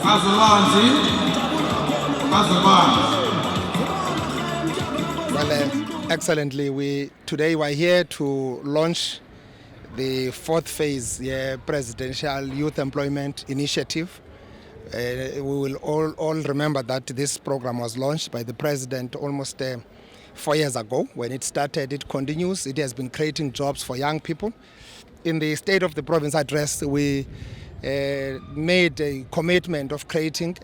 Well, excellently, today we're here to launch the fourth phase presidential youth employment initiative. We will all remember that this program was launched by the president almost 4 years ago. When it started, it continues. It has been creating jobs for young people. In the State of the Province address, we made a commitment of creating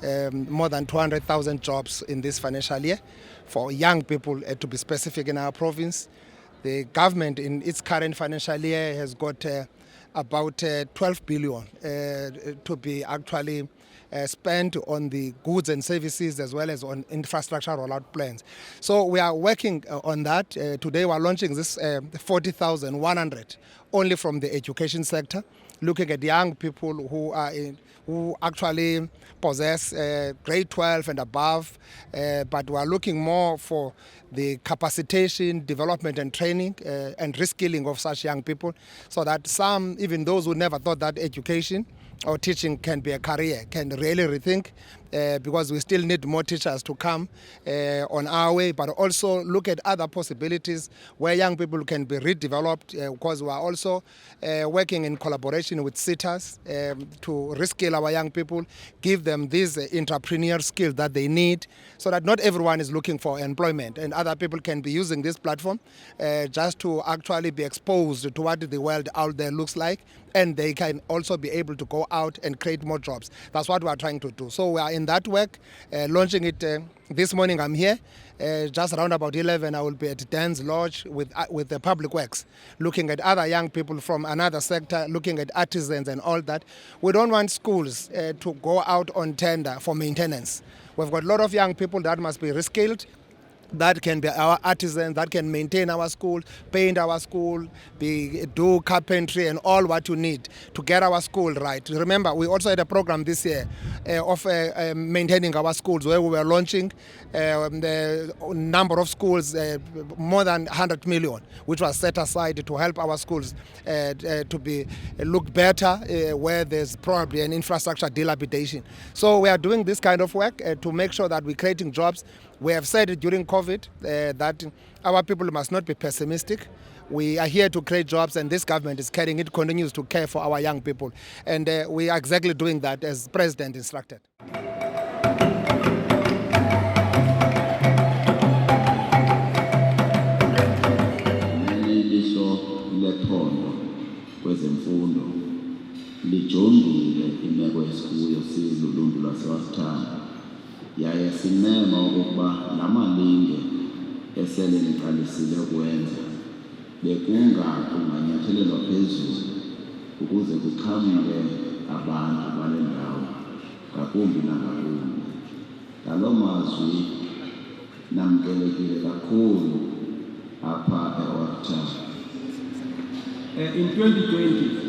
more than 200,000 jobs in this financial year for young people, to be specific, in our province. The government in its current financial year has got about 12 billion to be actually spent on the goods and services as well as on infrastructure rollout plans. So we are working on that. Today we are launching this 40,100 only from the education sector, looking at young people who actually possess grade 12 and above, but we are looking more for the capacitation, development and training and reskilling of such young people, so that some, even those who never thought that education or teaching can be a career, can really rethink, because we still need more teachers to come on our way, but also look at other possibilities where young people can be redeveloped, because we are also working in collaboration with SITAs to reskill our young people, give them these entrepreneurial skills that they need, so that not everyone is looking for employment, and other people can be using this platform just to actually be exposed to what the world out there looks like, and they can also be able to go out and create more jobs. That's what we are trying to do. So we are in that work, launching it this morning. I'm here. Just around about 11, I will be at Dan's Lodge with the Public Works, looking at other young people from another sector, looking at artisans and all that. We don't want schools to go out on tender for maintenance. We've got a lot of young people that must be reskilled, that can be our artisans, that can maintain our school, paint our school, do carpentry and all what you need to get our school right. Remember, we also had a program this year of maintaining our schools, where we were launching the number of schools, more than 100 million, which was set aside to help our schools to be look better where there's probably an infrastructure dilapidation. So we are doing this kind of work to make sure that we're creating jobs. We have said during COVID that our people must not be pessimistic. We are here to create jobs, and this government is caring. It continues to care for our young people. And we are exactly doing that as President instructed. Kwezemfundo lijongile imeko esikuyo siluluntu lwaseWasithana, yaye sinema okokuba namalinge esele liqalisile ukwenza bekunganyathelelwa phezulu ukuze kuxhamle abantu bale ndawo ngakumbi nangakumbi. Ngaloo mazwi namkelekile kakhulu apha eWasithana. In 2020,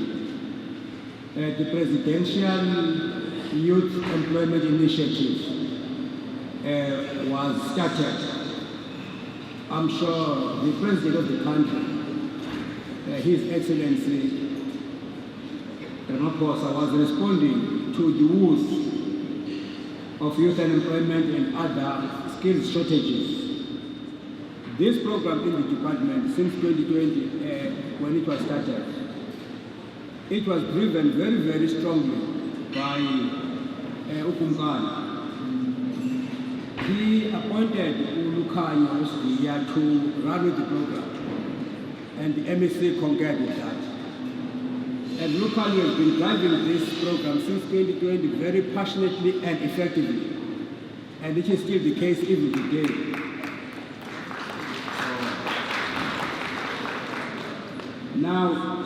the Presidential Youth Employment Initiative was started. I'm sure the President of the country, His Excellency Ramaphosa, was responding to the woes of youth unemployment and other skills shortages. This program in the department since 2020, when it was started, it was driven very, very strongly by Ukumkani. He appointed Ulukhanyo to run with the program, and the MEC concurred with that. And Ulukhanyo has been driving this program since 2020 very passionately and effectively, and it is still the case even today. Now,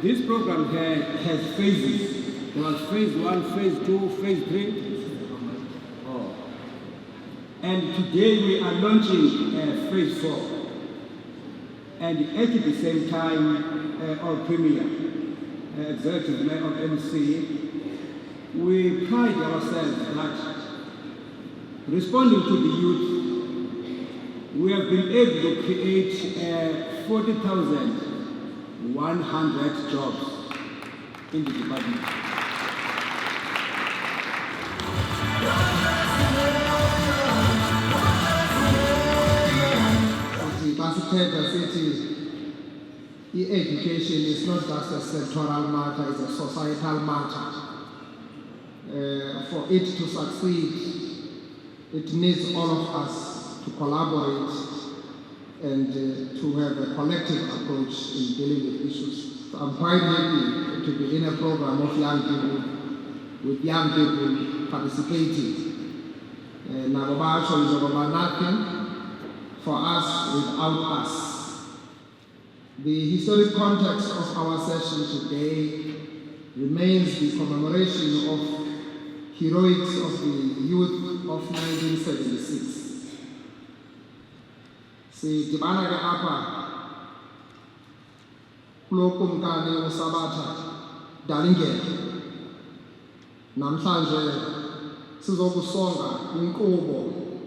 this program has phases. There was phase 1, phase 2, phase 3. And today we are launching phase 4. And at the same time, our Premier, Executive Mayor of MC, we pride ourselves that responding to the youth, we have been able to create 40,000 100 jobs in the department. education is not just a sectoral matter, it's a societal matter. For it to succeed, it needs all of us to collaborate and to have a collective approach in dealing with issues. So I'm quite happy to be in a program of young people, with young people participating. Nagobasho is about nothing for us without us. The historic context of our session today remains the commemoration of heroics of the youth of 1976. Sidibana ke apha kulo kumkani uSabatha Dalingelo. Namhlanje sizokusonga inkqubo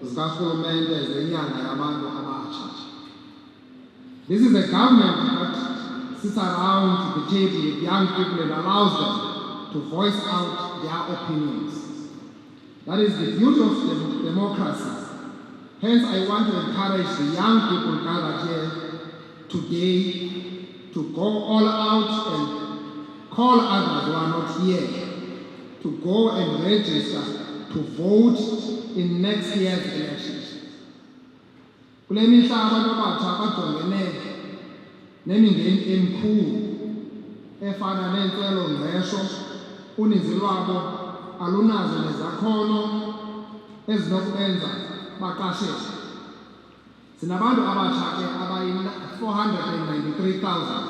zikahulumente zenyanga yabantu abatsha. This is a government that sits around the table with young people and allows them to voice out their opinions. That is the beauty of democracy. Hence, I want to encourage the young people gathered here today to go all out and call others who are not here to go and register to vote in next year's elections. Kule mihla abantu abatsha bajongene nemingeni emikhulu efana nentswelo-ngqesho, uninzi lwabo alunazo nezakhono ezinokwenza baqasheke. Sinabantu abatsha ke abayi-493,000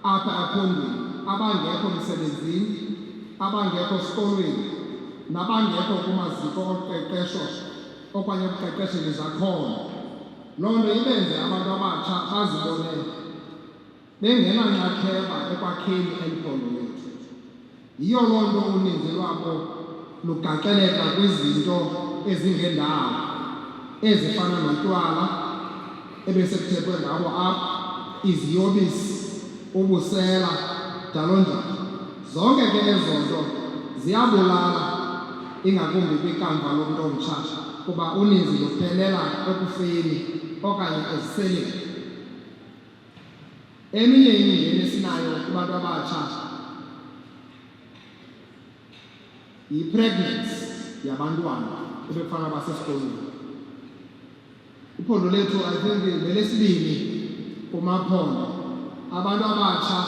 apha ephondweni abangekho emsebenzini, abangekho esikolweni, nabangekho kumaziko oqeqesho okanye uqeqesho nezakhono. Loo nto ibenze abantu abatsha bazibone bengenanxaxheba ekwakheni eli phondo lethu. Yiyo loo nto uninzi lwabo lugaxeleka kwizinto ezingendawo ezifana notywala ebesekuthethwe ngabo apha, iziyobisi, ubusela, njalo njalo. Zonke ke ezo nto ziyabulala, ingakumbi kwikamva lomntu omtsha, kuba uninzi luphelela ekufeni okanye eziseleni. Eminye imingeni esinayo kubantu abatsha yi-pregnancy yabantwana ebefana basesikolweni. Iphondo lethu I think lelesibini kumaphondo. Abantu abatsha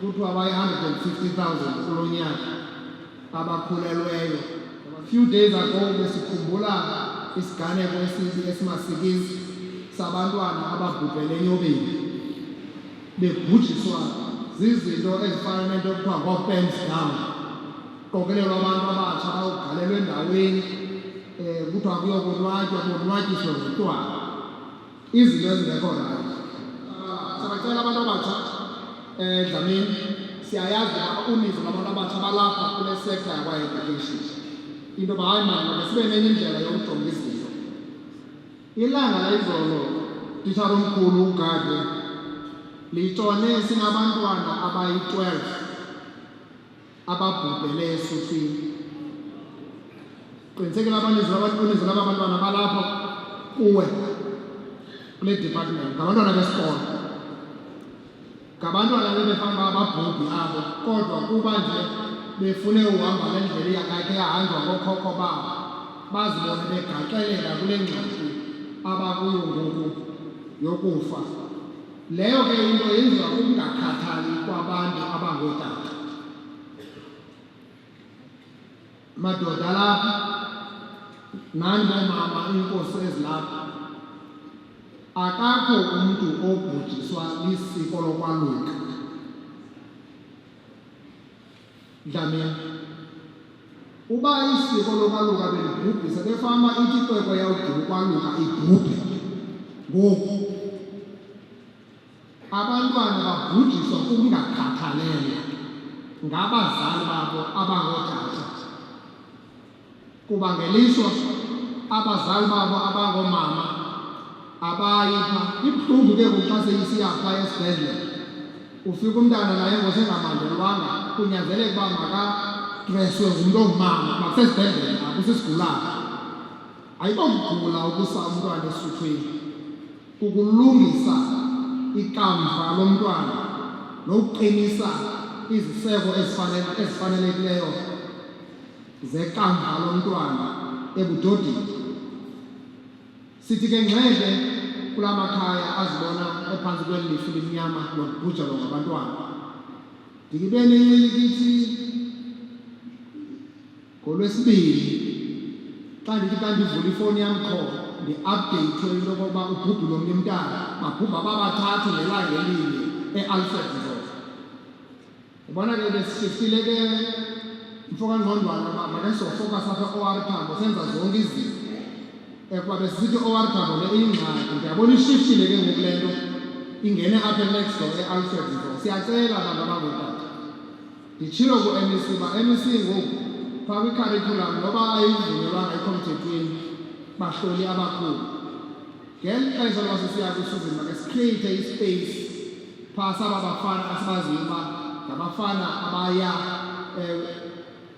kuthiwa abayi-150,000 kulo nyaka abakhulelweyo. A few days ago besikhumbula isiganeko esimasikizi sabantwana ababhubhele enyobeni bebhujiswa zizinto ezifana nento ekuthiwa ngoo-pens down. Qokelelwa abantu abatsha bawugalelwa endaweni kuthiwa kuyokonwatywa bonwatyiswe ngotywala, izinto ezingekho rayithi. Sabacela abantu abatsha Dlamini, siyayazi uba uninzi lwabantu abatsha balapha kule sector yakwa-education. Into yoba hayi mani makasibe nenye indlela yokujonga izinto. Ilanga layizolo titshala omkhulu uGade litshone sinabantwana abayi-12 ababhubhele esuthwini. Qinisekile uninzi laba bantwana balapho kuwe kule department ngabantwana besikolo, ngabantwana bebefana bababhubhi abo, kodwa kuba nje befune uhamba le ndlela yakhe yahanjwa ngookhokho babo bazibone begaxelela kule ngxaki abakuyo ngoku yokufa. Leyo ke into yenziwa kukungakhathali kwabantu abangootata. Madoda lapha nani boomama, iinkosi ezilapha, akakho umntu obhujiswa lisiko lokwaluka. Dlamini, uba isiko lokwaluka belibhubhisa befama ithi ixwekwe yawudinga ukwaluka ibhubhe. Ngoku abantwana babhujiswa kukungakhathalelwa ngabazali babo abangootata, kuba ngelishwa abazali babo abangoomama abayipha. Ibuhlungu ke ngoku xa seyisiya phaa esibhedlele, ufika umntana naye ngosengamandelwanga, kunyanzeleka uba makadreswe ngumntu ongumama, makusesibhedlele akusisigulana. Ayikokugula ukusa umntwana esuthwini, kukulungisa ikamva lomntwana nokuqinisa iziseko ezifanelekileyo zekamva lomntwana ebudodeni. Sithi ke ngceke kula makhaya azibona ephantsi kwelifu limnyama lokubhujelwa ngabantwana. Ndikibe nencilikithi ngoLwesibili xa ndithi kanti ndivula ifowuni yam qho ndi-updeyithwe into yokokuba ubhubhile omnye umntana, babhubha babathathu ngelanga elinye e-Alfred Nzovu. Yabona ke besishifile ke mfokangqondwana uba makesofokas apha e-OR Tambo senza zonke izinto. Kuba besisithi i-OR Tambo le iyingxaki, ndiyabona ishifile ke ngoku le nto ingene apha next door e-Alfred Nzovu. Siyacela abantu abangootata, nditshilo ku-MEC uba MEC ngoku phaa kwikharityhulam noba ayivunyelwanga ayikho mthethweni bahloli abakhulu. Ngeli xesha loba sisiya kwisizini make sikriyeyithe ispace phaa saba bafana asibaziyo uba ngabafana abaya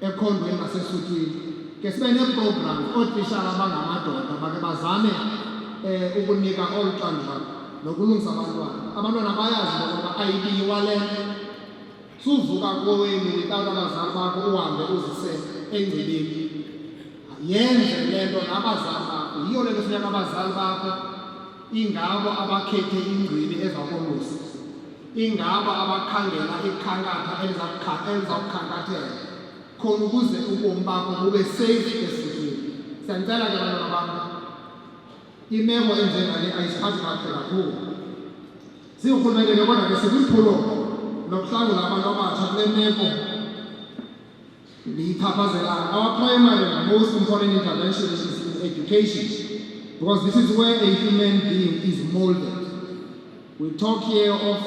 ekhondweni nasesuthwini. Ke sibe neeprogram ootishara abangamadoda bake bazame ukunika olu xanduva nokulungisa abantwana. Abantwana bayazi ngoba ayibiwa le nto. Suvuka kowenu without abazali bakho uhambe uzise engcibini. Yenze le nto nabazali bakho. Yiyo le nto funeka abazali bakho ingabo abakhethe ingcibi ezakolusa, ingabo abakhangela ikhankatha elizakukhankathela khona ukuze ubomi bakho bube safe esithini. Siyanicela ke bantwana bam, imeko enjengale ayisiphathi kakuhle kakhulu. Singurhulumente ke kodwa ke sikwiphulo nokuhlangula abantu abatsha kule meko ndiyichaphazelayo. Our primary and most important intervention is in education, because this is where a human being is molded. We talk here of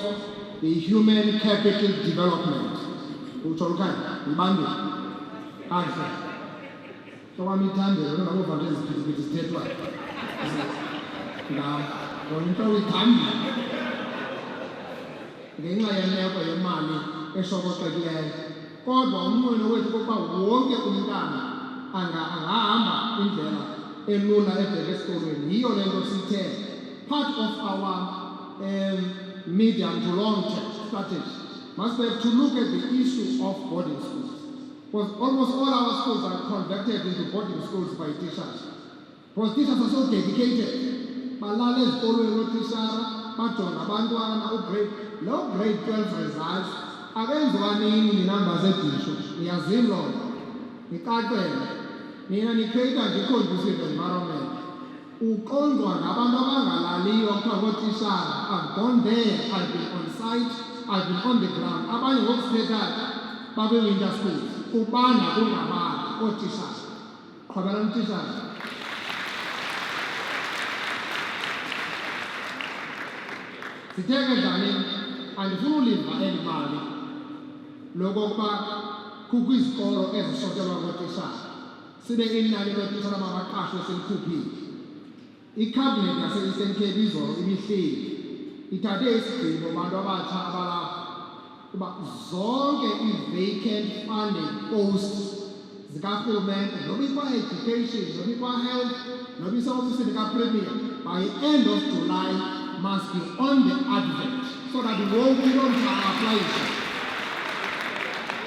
the human capital development. Bantu. Anje. Towami ithandelo nangobhantu eziphithiphithi zithethwayo. Into uyithambile. Ngenxa yemeko yemali eshokoxekileyo. Kodwa umnqweno wethu kokuba wonke umntana angahamba indlela elula ebheke esikolweni. Yiyo le nto sithe part of our medium to long term strategy must be to look at the issue of boarding schools. Because almost all our schools are converted into boarding schools by teachers. Because teachers are so dedicated. Balale ezikolweni ootishara bajonga abantwana grade 12 results. Akenziwa nini ninamba zedisho, niyazini loo nto, nikacele, nina nicreata nje i-conducive environment. Uqondwa ngabantu abangalaliyo kuthiwa ngootishara. I've gone there, I've been on site, I've been on the ground. Abanye ngokusithethayo babe-winter schools, ubanda kungabandi ootishara. Qhwabela umtishara. Sitheke njani, andifuna uliva eli bali lokokuba kukho izikolo ezishotelwa ngootishara, sibe inani lootishara mabaqashwe selikhuphile. Ikhabhinethi yase-Eastern Cape izolo ibihleli ithathe isigqibo bantu abatsha abalapha kuba zonke ii-vacant funding posts zikarhulumente noba ikwa-education, noba ikwa-health, noba iseofisini kapremier, by end of July must be on the advert so that wonke umntu angaplayisha.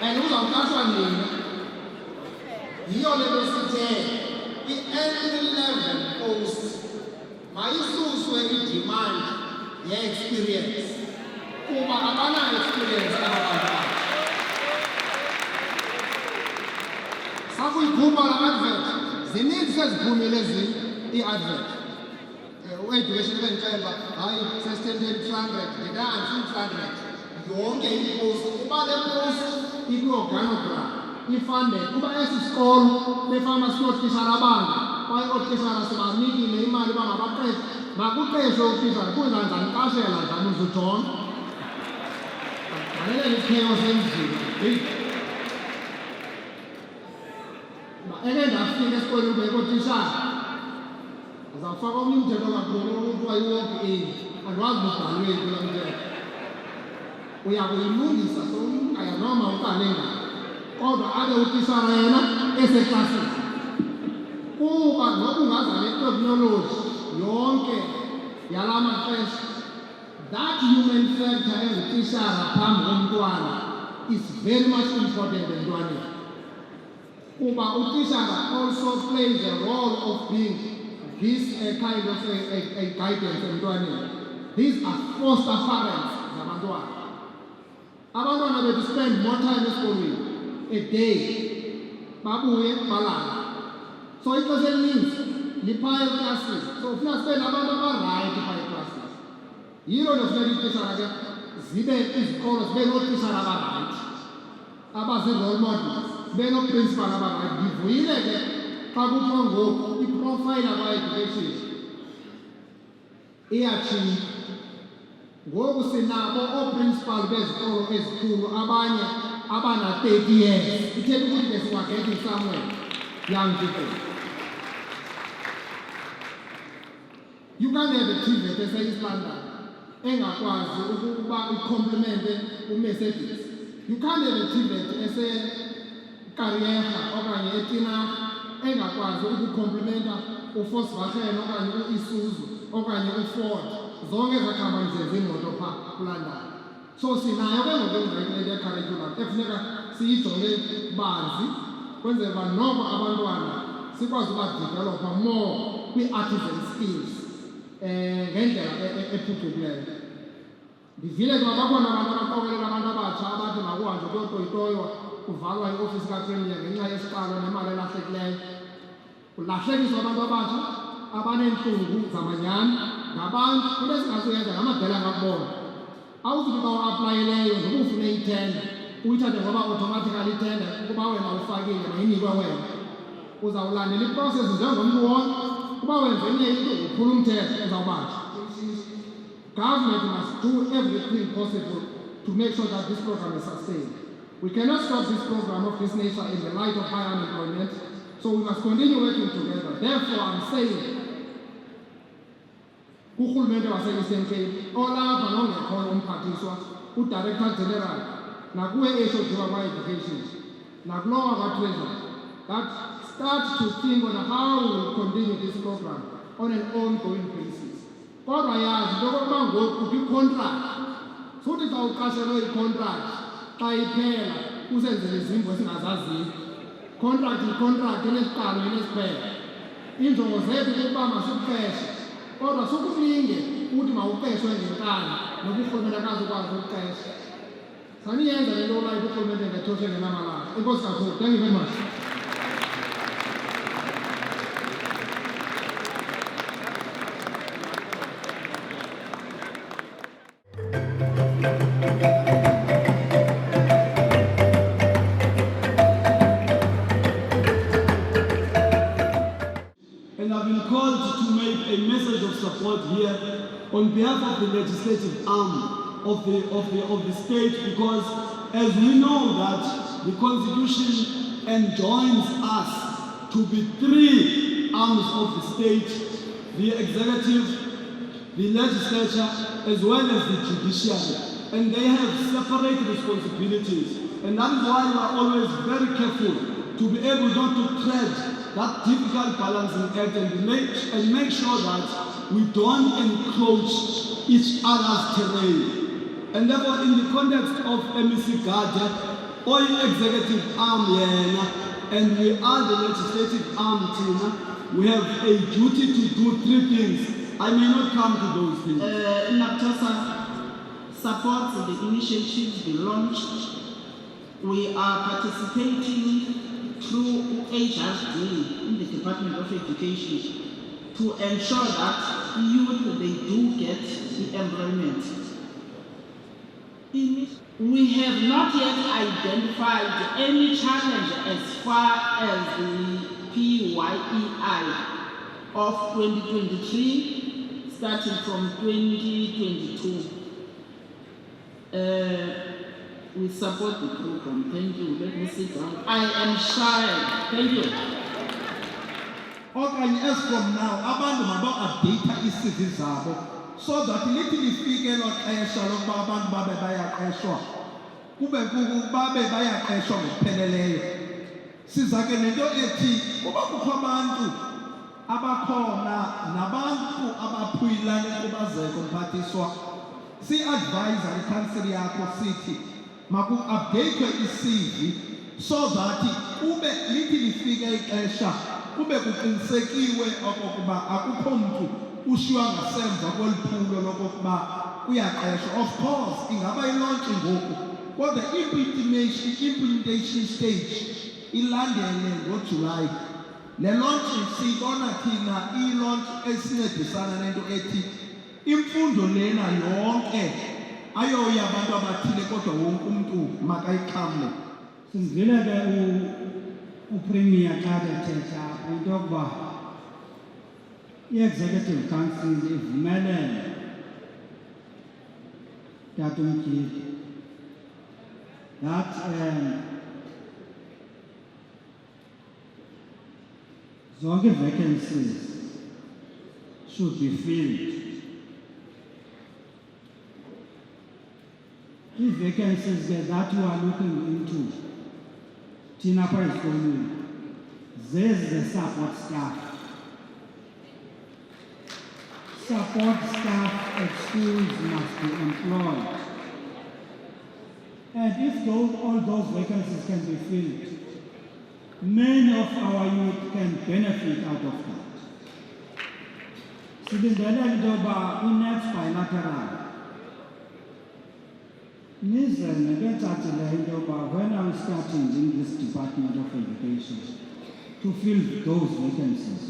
And uzawuqashwa nini? Yiyo le nto sithe i-entry level post mayisuswe i-demand ye-experience kuba abana-experience ababantwana. Sakuyikhupha la advert, zininzi seziphumile ii-advert. U-education bendixela uba hayi sesithentheni 200, ndingahambi 200. Yonke ipost kuba le post ikwi-organogram ifunded kuba esi sikolo befama sinootishara abanga kwaye ootishara sibanikile imali uba mabaqeshe, makuqeshwe utishara kuzanjani qashela njani uzujonga. Ngalele lipheko senzima. Eke ndafika esikolweni ubheka ootishara uzawufaka omnye umthetho kakhulu okuthiwa i-walk in. Andiwazi ubhalweni kula mthetho. Uyakuyilungisa sonkaya noma uqale ngaphi, kodwa abe utishara yena eseklasini. Kuba nokungaza ne-technology yonke yala maxesha that human factor engutishara phambi komntwana is very much important emntwaneni. Kuba utishara also plays a role of being this kind of a guidance emntwaneni. These are foster parents zabantwana. Abantwana bethu spend more time esikolweni a day. Babuye balala. So it doesn't mean liphaya classes. So ufuna spend abantu abaright phaya classes. Yilo nofuna itishara ke zibe izikolo zibe notishara abaright. Abazi-role models, zibe no-principal abaright. Ngivuyile ke xa kuthiwa ngoku iprofile aba-education iyatshintsha. Ngoku sinabo oo-principal bezikolo ezikhulu abanye abana-30 years. Ithetha ukuthi they were getting somewhere, young people. You can't have a TVET ese-East London engakwazi ukuba icomplemente uMercedes. You can't have a TVET ese-Kariyerha okanye eTinarha engakwazi ukucomplementa uVolkswagen okanye u-Isuzu okanye uFord. Zonke eza company zenza imoto phaa kuLondon. So sinayo ke ngoku ingqeqesho ye-curriculum ekufuneka siyijonge banzi kwenzela uba noko abantwana sikwazi ubadevelopha more kwi-artisan skills ngendlela ephucukileyo. Ndivile ke bakhona abantu abaqokelela abantu abatsha abathi makuhanjwe kuyotoyitoywa kuvalwa iofisi kaPremier ngenxa yesiqalo nemali elahlekileyo. Kulahlekiswa abantu abatsha abaneentlungu zamanyani ngabantu into esingazuyenza ngamadela angakubona. Awuzuthi xa uaplayileyo noba ufune itenda uyithathe ngoba automatically itenda ukuba wena ufakile mayinikwe wena. Uzawulandela iprocess njengomntu wonke. Kuba wenze enye into uphula umthetho uzawubanjwa. Government must do everything possible to make sure that this program is sustained. We cannot stop this program of this nature in the light of high unemployment, so we must continue working together. Therefore, I'm saying, kurhulumente wase-Eastern Cape olapha nongekhoyo umphathiswa uDirector General nakuwe HOD wakwa-Education nakulowa kwa-Treasury that start to think on how we will continue this program on an ongoing basis. Kodwa yazi into okokuba ngoku kwi-contract suthi xa uqashelwe i-contract xa iphela usenzele izimvo esingazaziyo. Contract yi-contract inesiqalo inesiphelo. Iinjongo zethu kukuba masikuqeshe kodwa sukulinge ukuthi mawuqeshwe ngenkani noba urhulumente akazukwazi ukuqesha. Saniyenza le nto olayithi urhulumente ngethoshe ngenamalanga. Enkosi kakhulu. Thank you very much. And I've been called to make a message of support here on behalf of the legislative arm of the state, because as we know that the Constitution enjoins us to be 3 arms of the state: the executive, the legislature, as well as the judiciary, and they have separate responsibilities. And that is why we are always very careful to be able not to tread that difficult balancing act and make sure that we don't encroach each other's terrain. And therefore, in the context of MEC Gada, all executive arm and we are the legislative arm, we have a duty to do 3 things. I may not come to those things. NAPTASA supports the initiatives we launched. We are participating through HRD in the Department of Education to ensure that youth, they do get the employment. We have not yet identified any challenge as far as the PYEI of 2023, starting from 2022. We support the program. Thank you. Let me sit down. I am shy. Thank you. Okanye as from now, abantu maba-update ii-CV zabo so that lithi lifike elo xesha lokuba abantu babe bayaqeshwa babe bayaqeshwa ngokupheleleyo. Siza ke nento ethi uba kukho abantu abakhona nabantu abaphuyila nenkubazeko mphathiswa, si-advise i-council yakho sithi maku-updatwe i-CV so that kube lithi lifike ixesha kube kuqinisekiwe okokuba akukho mntu ushiywa ngasemva kweliphulo lokokuba uyaqeshwa. Of course ingaba ilontshi ngoku kodwa i-implementation stage ilandele ngoJulayi. Le lontshi siyibona thina ilontshi esincedisana nento ethi imfundo lena yonke ayoya abantu abathile kodwa wonke umntu makayixhamle. Sindile ke uPremier xa bethetha into yokuba i-Executive Council ivumelele tatumtyili that zonke vacancies should be filled. The vacancies that you are looking into, thina apha ezikolweni, zezi ze-support staff. Support staff at schools must be employed. And if all those vacancies can be filled, many of our youth can benefit out of that. Silindele into yoba i-next bilateral nize nekecacileyo into yoba when are we starting in this Department of Education to fill those vacancies,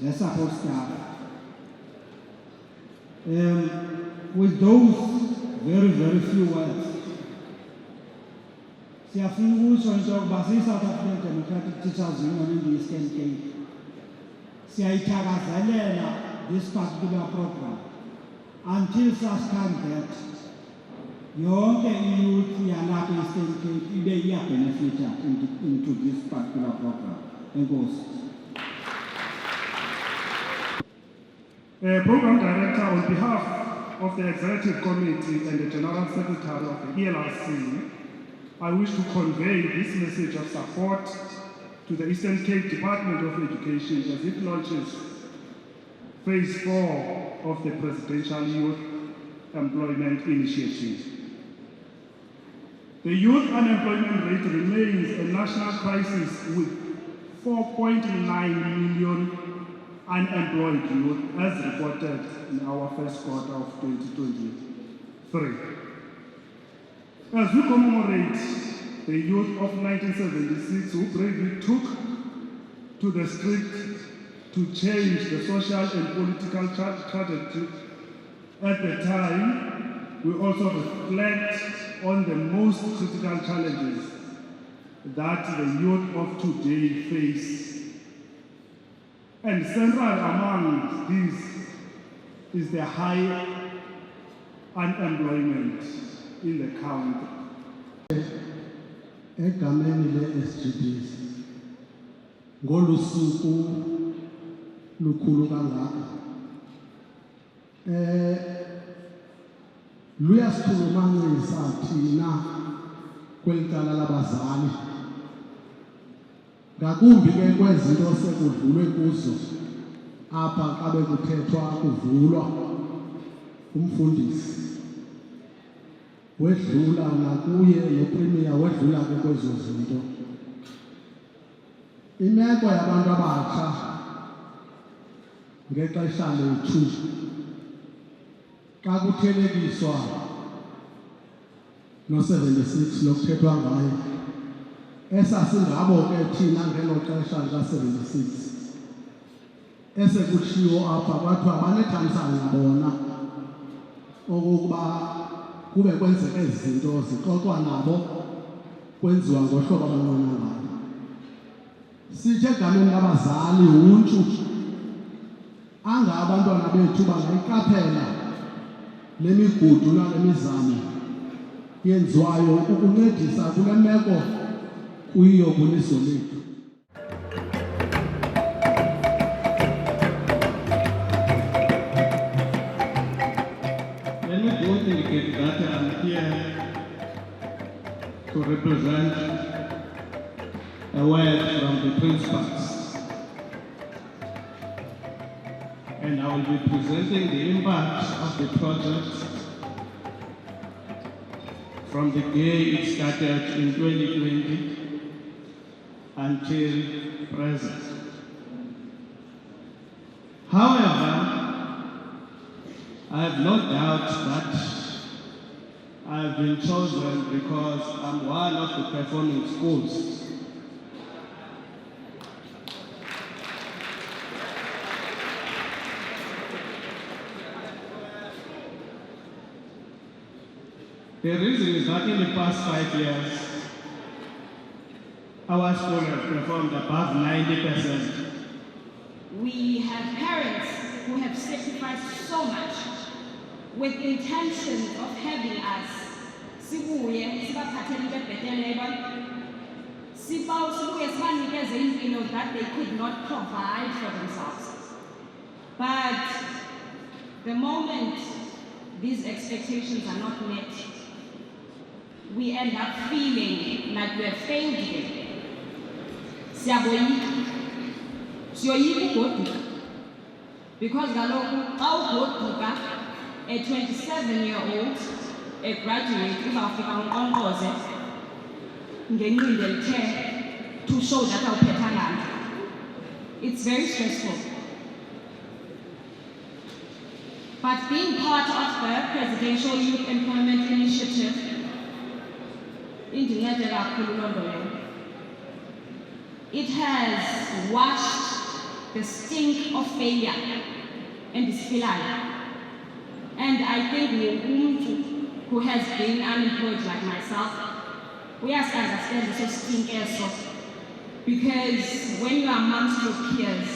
the support staff. With those very few words, siyafuna ukutsho into yokuba siyi-South African Democratic Teachers Union in the Eastern Cape siyayithakazelela this particular program until such time that yonke iyouth yalapha e-Eastern Cape ibe iyabenefita into this particular program. Enkosi. Program Director, on behalf of the Executive Committee and the General Secretary of the ELRC, I wish to convey this message of support to the Eastern Cape Department of Education as it launches Phase 4 of the Presidential Youth Employment Initiative. The youth unemployment rate remains a national crisis with 4.9 million unemployed youth as reported in our first quarter of 2023. As we commemorate the youth of 1976 who bravely took to the street to change the social and political trajectory at the time, we also reflect on the most critical challenges that the youth of today face. And central among these is the high unemployment in the country. Egameni le-SGBs ngolu suku lukhulu kangaka luyasichulumancisa thina kweli cala labazali, ngakumbi ke kwezinto sekudlulwe kuzo apha xa bekuthethwa kuvulwa umfundisi wedlula nakuye noPremier wedlula ke kwezo zinto. Imeko yabantu abatsha ngexesha lethu xa kuthelekiswa no-76 lokuthethwa ngayo, esasingabo ke thina ngelo xesha lika-76 esekutshiwo apha kwathiwa banethamsanqa bona okokuba kube kwenzeka ezi zinto zixoxwa nabo kwenziwa ngohlobo abanqwenela ngalo. Sithe egameni labazali untshu anga abantwana bethu bangayiqaphela le migudu nale mizamo yenziwayo ukuncedisa kule meko kuyiyo kwilizwe lethu. Let me both indicate that I'm here to represent a word from the principals. and I will be presenting the impact of the project from the day it started in 2020 until present. However, I have no doubt that I have been chosen because I'm one of the performing schools. The reason is that in the past 5 years, our school has performed above 90%. We have parents who have sacrificed so much with intentions of having us sibuye sibaphathele bebhetele sibuye sibanikeze impilo that they could not provide for themselves. But the moment these expectations are not met, we end up feeling like we have failed them. Because a 27-year-old, a graduate, to show that our pattern. It's very stressful. But being part of the Presidential Youth Employment Initiative, it has washed the stink of failure and disfilal. And I think who has been unemployed like myself, we have to understand this stink also. Because when you are amongst your peers,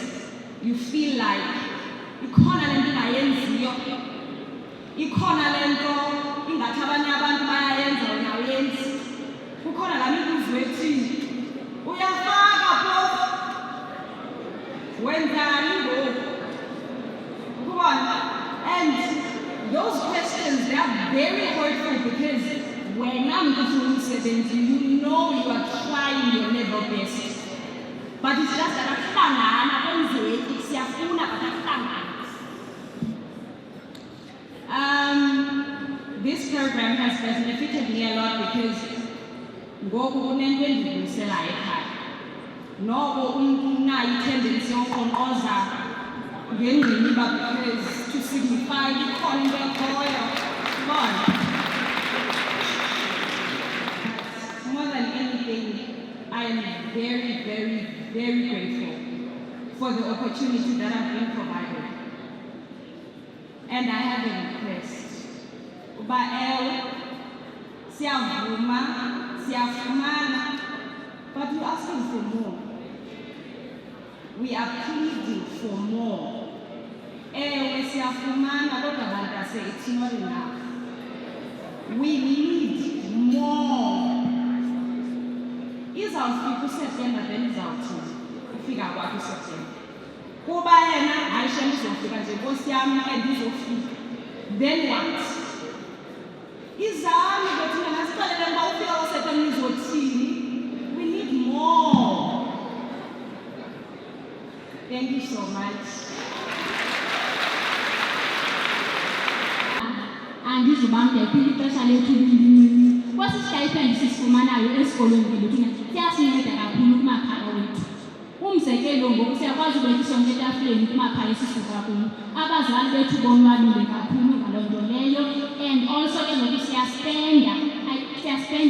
you feel like ikhona lento ingayenziyo, ikhona lento ingathi abanye abantu bayayenza wena uyenzi. Kukhona la mibuzo ethi uyafaka phofu wenzani ngoku ukubona. And those questions, they are very hurtful because when I'm doing something, you know you are trying your level best. But it's just that this program has benefited me a lot because tendency because to signify more than anything, I am very, very, very grateful for the opportunity that I've been provided. And I have a request. But we're asking for more. We are pleading for more. It's not enough. We need more. Is our people September, then is our team. Figure out what is September. Then what? We need more. Thank you so much. And this is about the people specially what's the stipend sifumanayo esikolweni ngilutuna siyasinceda kakhulu kumakhaya wethu. Umzekelo ngoku siyakwazi ukuthi sonke etafuleni kumakhaya esisuka kuyo. Abazali bethu bonwabile kakhulu ngaloo nto leyo, and also ke ngoku siyaspenda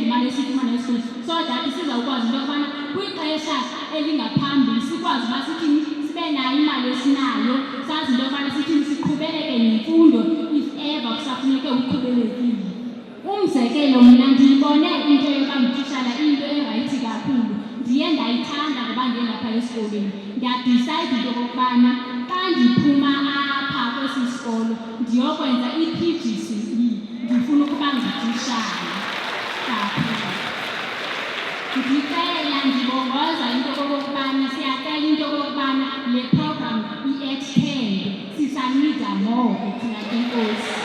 imali esifumana esikolweni so that sizawukwazi into yokubana kwixesha elingaphambili sikwazi uba sithini sibe nayo imali esinayo, sazi into yokubana sithini siqhubeleke nemfundo if ever kusafuneke uqhubelekile. Umzekelo mna ndiyibone into yokamtitshala into erayithi kakhulu, ndiye ndayithanda ngoba ndiye ngapha esikolweni. Ndiyadicide into yokokubana xa ndiphuma apha kwesi sikolo ndiyokwenza i-PGCE, ndifuna ukuba ngutitshala kakhulu. Ndicela ndibongoza into yokokubana siyacela into yokokubana le program i-extend, sisanida more thina enkosi.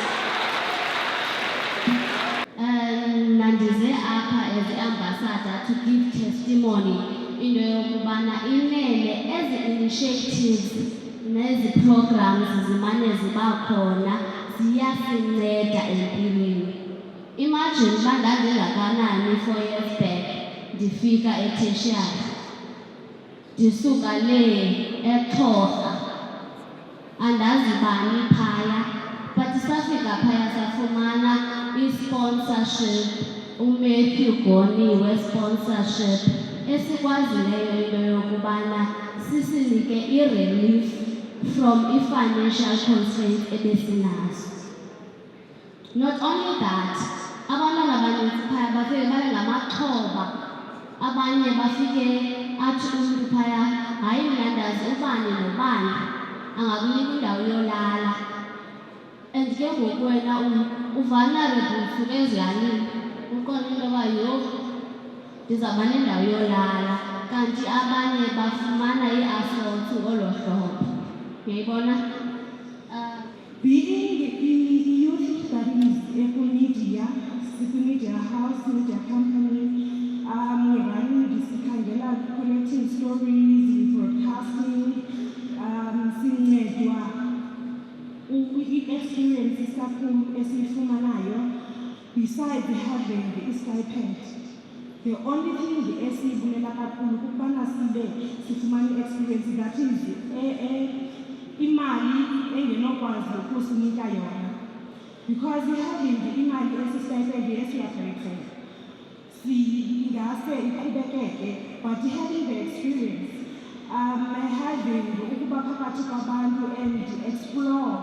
Nandize apha as the ambassador to give testimony into yokubana inene ezi initiatives nezi programs zimane ziba khona ziyasinceda empilweni. Imagine uba ndandingakanani 4 years back ndifika etertiary, ndisuka lee eXhosa, andazi bani phaya, but safika phaya safumana i-sponsorship, uMatthew Goniwe sponsorship, esikwazileyo into yokubana sisinike i-relief from i-financial constraints ebesinazo. Not only that, abantwana abanintsi phaya bafike babe ngamaxhoba, abanye bafike athi umntu phaya, hayi mna ndazi ubani nobani angakunika indawo yolala. And ke ngoku wena uvulnerable usuke ezilalini, uqonda into yoba yho ndizawuba nendawo yolala, kanti abanye bafumana ii-assaults olo hlobo. Uyayibona? Being a youth that is media house, media company, we're running this collecting stories, broadcasting, experiences besides having the stipend. The only thing the SC bulela kakhulu ukubana sifumane experience that is imali engenokwazi ukusinika yona, because having imali esistipend esiyabhekele singase iqhubekeke, but having the experience, having ukuba phakathi kwabantu and explore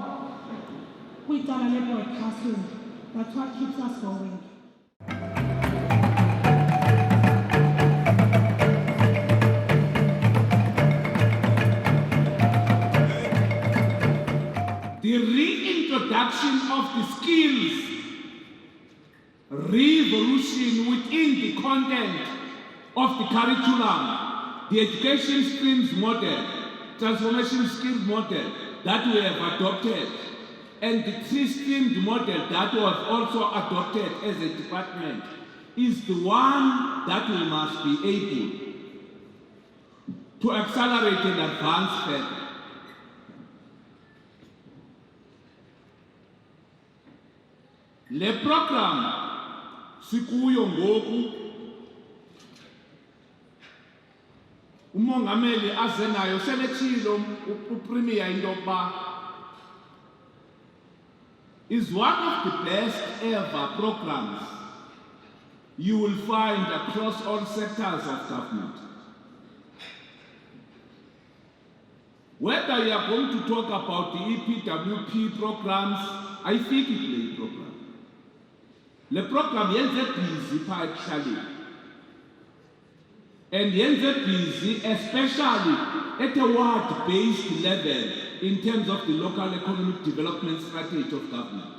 kwicala le-broadcasting, that's what keeps us going. The reintroduction of the skills revolution within the content of the curriculum, the education streams model, transformation skills model that we have adopted, and the three-streamed model that was also adopted as a department is the one that we must be able to accelerate and advance further. Le program sikuyo ngoku umongameli azenayo selechilo upremier into yokuba is one of the best ever programs you will find across all sectors of government. Whether you are going to talk about the EPWP programs, I think it's a program. Le program yenze busy pha ekuhlaleni, and yenze busy especially at a ward-based level in terms of the local economic development strategy of government.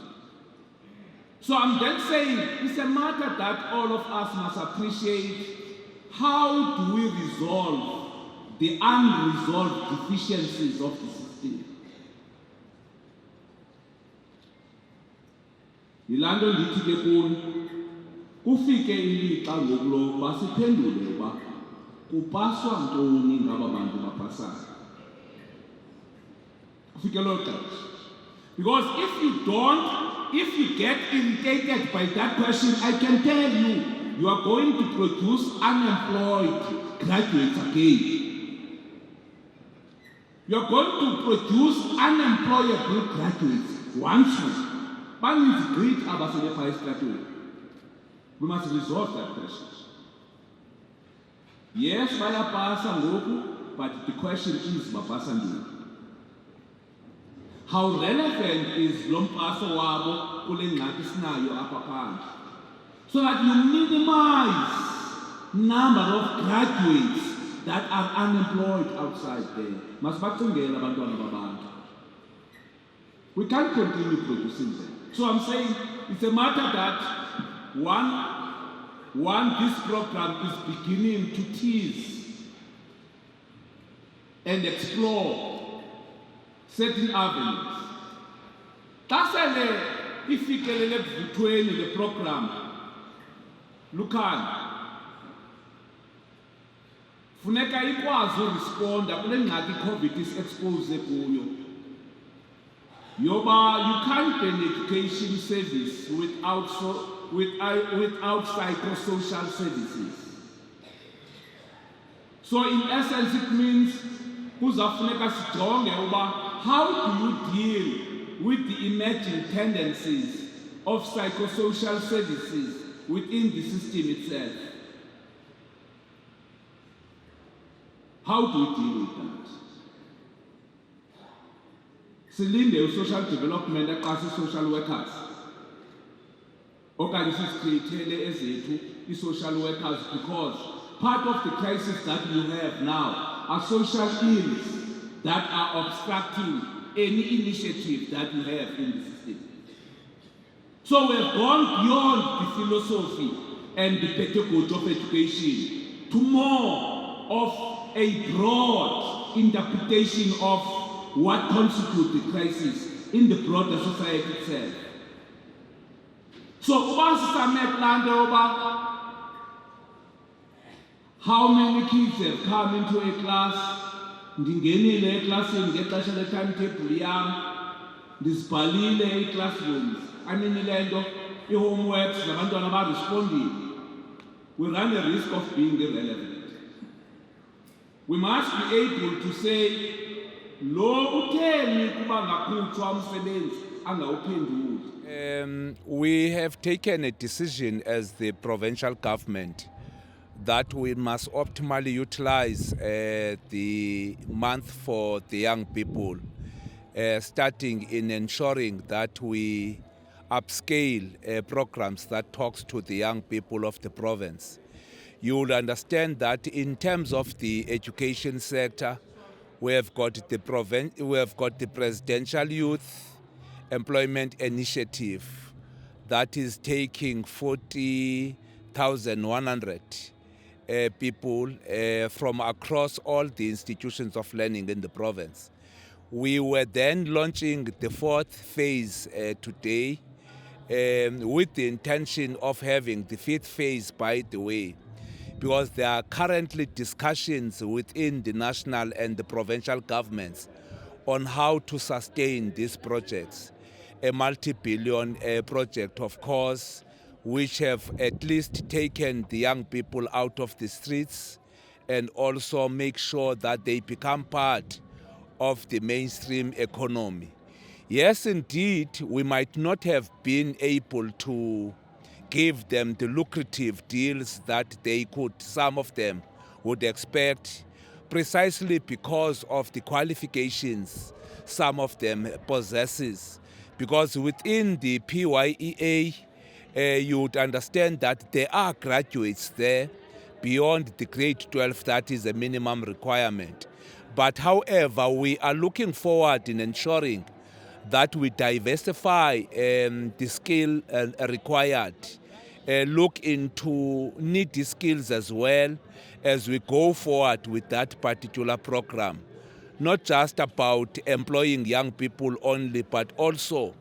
So I'm then saying it's a matter that all of us must appreciate. How do we resolve the unresolved deficiencies of the system? Yilando ndithi ke kuni kufike ilixa ngokulo basiphendule uba kupaswa ntoni ngaba bantu bapasayo. Kufike lo xesha. Because if you get irritated by that question, I can tell you, you are going to produce unemployed graduates again. You are going to produce unemployable graduates once more. We must resolve that question. Yes, but the question is, how relevant is lompaso wabo kule ngxaki sinayo apha phandle, so that you minimize number of graduates that are unemployed outside there. Masibacingela abantwana babantu. We can't continue producing them. So I'm saying it's a matter that this program is beginning to tease and explore certain avenues. That's if we can between the program, look at funeka ikwazi uresponda kule ngxaki COVID is exposed kuyo. Yoba, you can't be an education service without psychosocial services. So in essence it means kuzafuneka sijonge uba how do you deal with the emerging tendencies of psychosocial services within the system itself? How do we deal with that? Silinde social development eqasa social workers. Okanye sisikriyithele ezethu i-social workers, because part of the crisis that we have now are social ills that are obstructing any initiative that we have in the system. So we have gone beyond the philosophy and the pedagogy of education to more of a broad interpretation of what constitutes the crisis in the broader society itself. So, how many kids have come into a class? Ndingenile eclassini ngexesha le timetable yam, ndizibhalile ii-classrooms, le nto ii-homeworks nabantwana barespondile. We run a risk of being irrelevant. We must be able to say, lo utheni kuba ngakhutshwa umsebenzi angawuphenduli. We have taken a decision as the provincial government that we must optimally utilize the month for the young people, starting in ensuring that we upscale programs that talks to the young people of the province. You will understand that in terms of the education sector, we have got the Presidential Youth Employment Initiative that is taking 40,100 people from across all the institutions of learning in the province. We were then launching the fourth phase today with the intention of having the fifth phase, by the way, because there are currently discussions within the national and the provincial governments on how to sustain these projects. A multi-billion project, of course, which have at least taken the young people out of the streets and also make sure that they become part of the mainstream economy. Yes, indeed, we might not have been able to give them the lucrative deals that they could, some of them would expect, precisely because of the qualifications some of them possesses. Because within the PYEA, you would understand that there are graduates there beyond the grade 12, that is a minimum requirement. But however, we are looking forward in ensuring that we diversify the skill required, look into needy skills as well as we go forward with that particular program. Not just about employing young people only, but also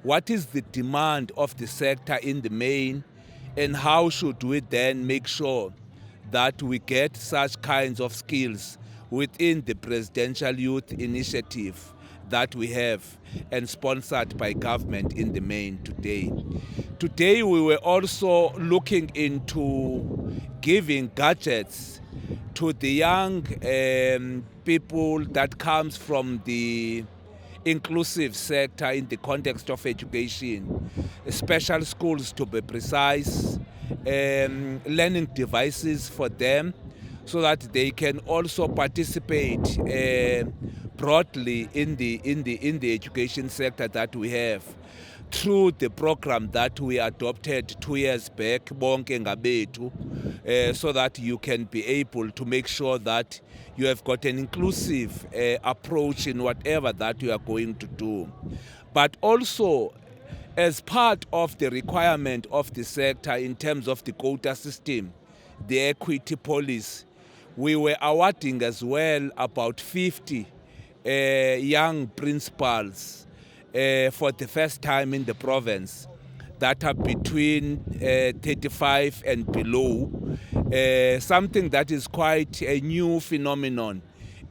what is the demand of the sector in the main, and how should we then make sure that we get such kinds of skills within the Presidential Youth Initiative that we have and sponsored by government in the main today. Today we were also looking into giving gadgets to the young people that comes from the inclusive sector in the context of education, special schools to be precise, learning devices for them so that they can also participate broadly in the education sector that we have through the program that we adopted 2 years back, Bonke Ngabetu, so that you can be able to make sure that you have got an inclusive approach in whatever that you are going to do. But also, as part of the requirement of the sector in terms of the quota system, the equity policy, we were awarding as well about 50 young principals for the first time in the province that are between 35 and below, something that is quite a new phenomenon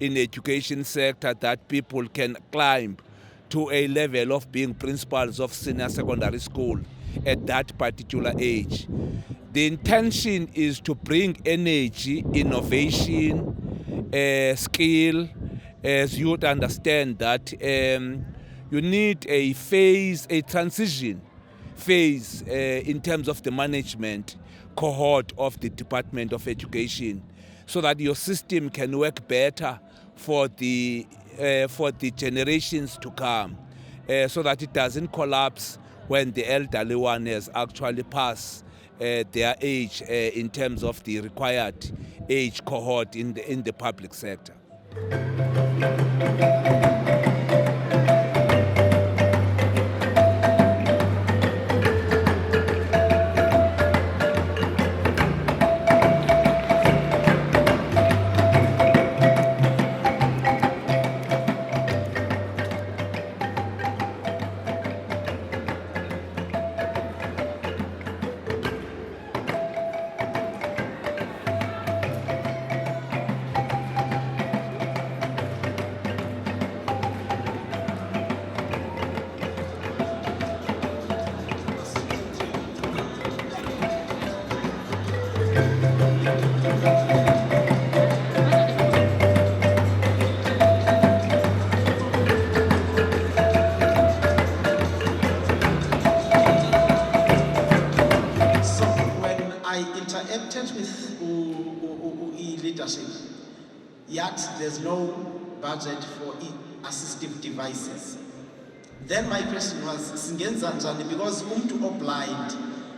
in the education sector, that people can climb to a level of being principals of senior secondary school at that particular age. The intention is to bring energy, innovation, skill, as you would understand that you need a transition phase in terms of the management cohort of the Department of Education, so that your system can work better for the generations to come, so that it doesn't collapse when the elderly one has actually passed their age in terms of the required age cohort in the public sector. Yet there's no budget for assistive devices. Then my question was, singenza njani, because umuntu oblind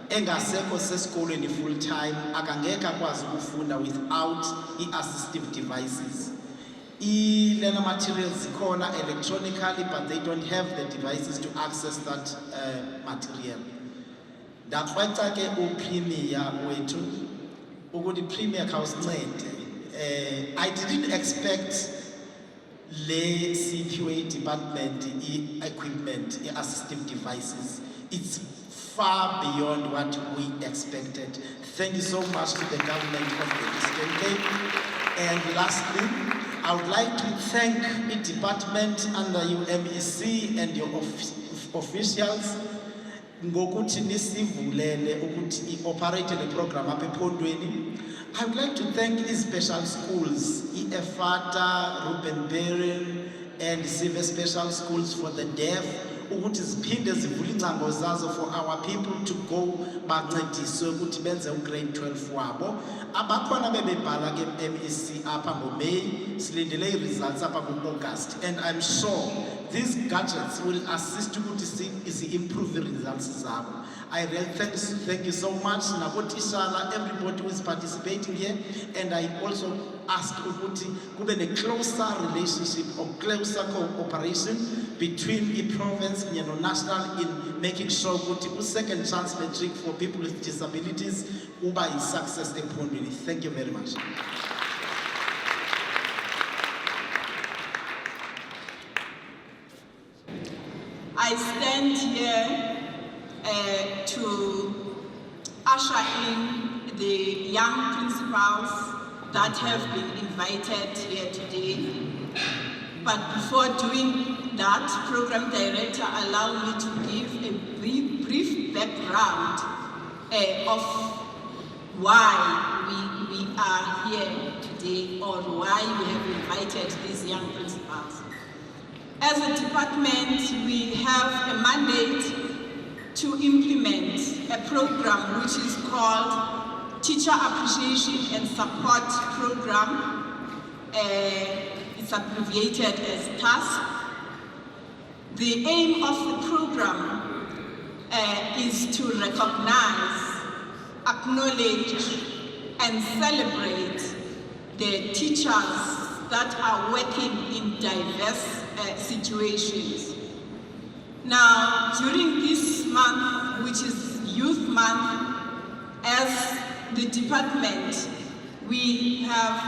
engasekho sesikolweni full time akangeke akwazi ukufunda without assistive devices. Learner materials zikhona electronically, but they don't have the devices to access that material. Ndakwetha ke uPremier wethu ukuthi Premier khawusincede. I didn't expect le CQA department equipment, assistive devices. It's far beyond what we expected. Thank you so much to the government of the Eastern Cape. And lastly, I would like to thank the department under UMEC and your officials ngokuthi nisivulele ukuthi operate the program apha ePhondweni. I would like to thank these special schools, EFATA, Ruben Barren, and Sive Special Schools for the Deaf, ukuthi ziphinde zivule ingcango zazo for our people to go bancediswe ukuthi benze ugrade 12 wabo. Abakhona bebebhala ke MEC apha ngoMay, silindele i-results apha ku-August, and I'm sure these gadgets will assist ukuthi improve the results zabo. I really thank you so much, Nabotishala, everybody who is participating here, and I also ask ukuthi kube a closer relationship or closer cooperation between the province and national in making sure ukuthi second chance metric for people with disabilities uba is success ePhondweni. Thank you very much. I stand here to usher in the young principals that have been invited here today. But before doing that, Program Director, allow me to give a brief background of why we are here today, or why we have invited these young principals. As a department, we have a mandate to implement a program which is called Teacher Appreciation and Support Program. It's abbreviated as TASP. The aim of the program is to recognize, acknowledge, and celebrate the teachers that are working in diverse situations. Now, during this month, which is Youth Month, as the department, we have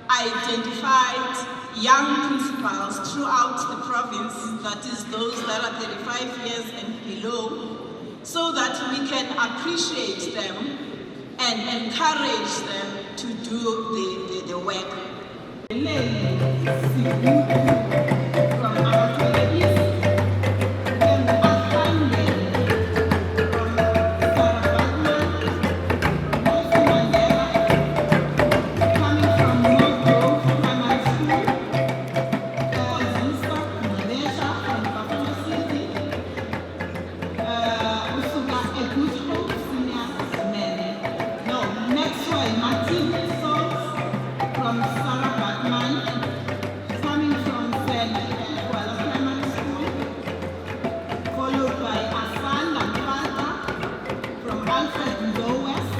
identified young principals throughout the province, that is those that are 35 years and below, so that we can appreciate them and encourage them to do the work. From our colleagues, then Asande from coming from Mogo Primary School, Zista Malaysia from Papua City, Usuga Egusho Senior Men. No, next one, Martin Salt from Sarah Batman, coming from St. Kuala Primary School, followed by Asan and Fanta from Alfred Ndo West,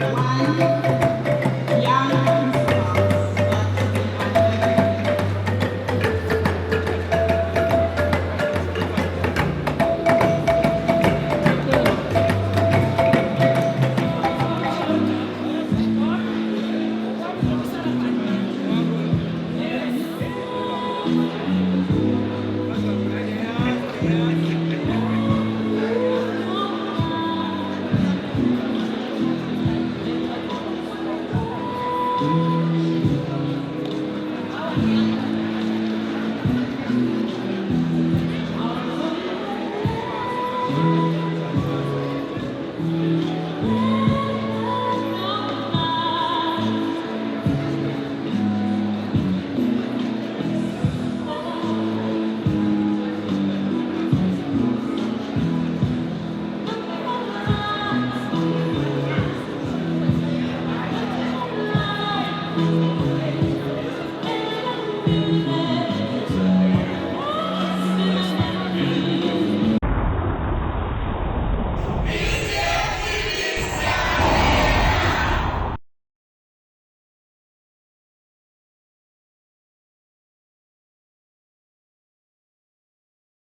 one young principals that we are having.